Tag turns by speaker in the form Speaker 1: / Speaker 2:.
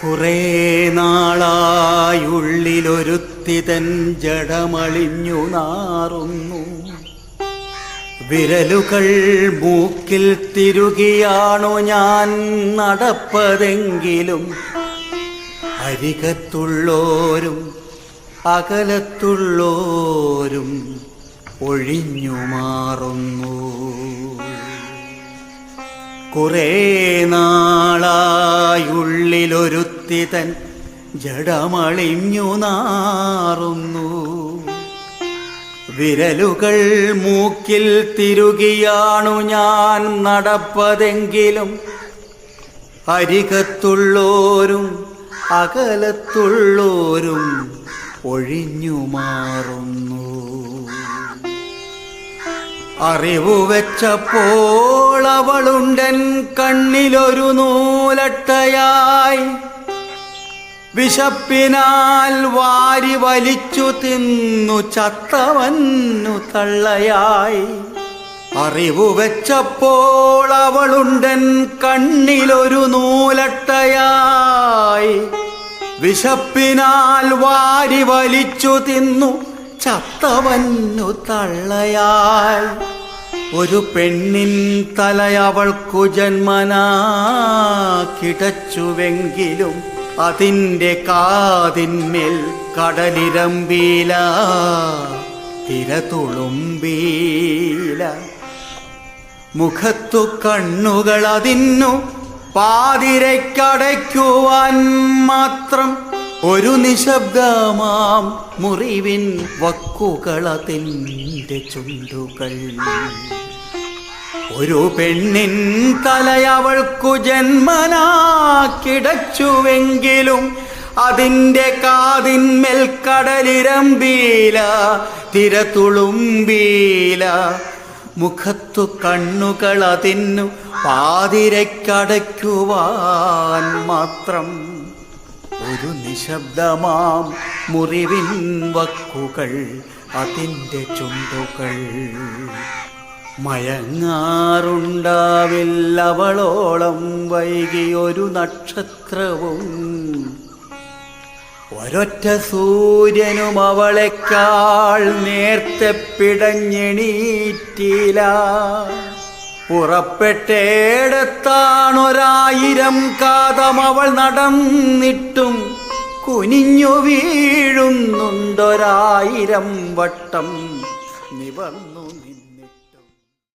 Speaker 1: കുറേ നാളായുള്ളിലൊരുത്തിതൻ ജഡമളിഞ്ഞു നാറുന്നു. വിരലുകൾ മൂക്കിൽ തിരുകിയാണു ഞാൻ നടപ്പതെങ്കിലും അരികത്തുള്ളോരും അകലത്തുള്ളോരും ഒഴിഞ്ഞു മാറുന്നു. കുറേ നാളായുള്ളിലൊരുത്തിതൻ ജഡമളിഞ്ഞു നാറുന്നു. വിരലുകൾ മൂക്കിൽ തിരുകിയാണു ഞാൻ നടപ്പതെങ്കിലും അരികത്തുള്ളോരും അകലത്തുള്ളോരും ഒഴിഞ്ഞു മാറുന്നു. അറിവു വെച്ചപ്പോൾ അവളുണ്ടൻ കണ്ണിലൊരു നൂലട്ടയായി. വിശപ്പിനാൽ വാരി വലിച്ചു തിന്നു ചത്തവന്നു തള്ളയായി. അറിവു വെച്ചപ്പോൾ അവളുണ്ടൻ കണ്ണിലൊരു നൂലട്ടയായി. വിശപ്പിനാൽ വാരി വലിച്ചു തിന്നു ചത്തവന്നു തള്ളയായി. ഒരു പെണ്ണിൻ തലയവൾക്കു ജന്മനാ കിടച്ചുവെങ്കിലും അതിൻ്റെ കാതിന്മേൽ കടലിരമ്പീല, തിരതുളുമ്പീല. മുഖത്തു കണ്ണുകൾ അതിന്നു പാതിരയ്ക്കടയ്ക്കുവാൻ മാത്രം ഒരു നിശബ്ദമാം മുറിവിൻ വക്കുകളതിൻ്റെ ചുണ്ടുകൾ. ഒരു പെണ്ണിൻ തലയവൾക്കു ജന്മനാ കിടച്ചുവെങ്കിലും അതിൻ്റെ കാതിന്മേൽ കടലിരമ്പീല, തിരതുളുമ്പീല. മുഖത്തു കണ്ണുകൾ അതിന്നു പാതിരയ്ക്കടയ്ക്കുവാൻ മാത്രം ഒരു നിശബ്ദമാം മുറിവിൻ വക്കുകൾ അതിൻ്റെ ചുണ്ടുകൾ. മയങ്ങാറുണ്ടാവില്ലവളോളം വൈകിയൊരു നക്ഷത്രവും ഒരൊറ്റ സൂര്യനും അവളെക്കാൾ നേരത്തെ പിടഞ്ഞെണീറ്റില്ല. പുറപ്പെട്ടേടത്താണൊരായിരം കാതം അവൾ നടന്നിട്ടും കുനിഞ്ഞു വീഴുന്നുണ്ടൊരായിരം വട്ടം നിവർന്നു.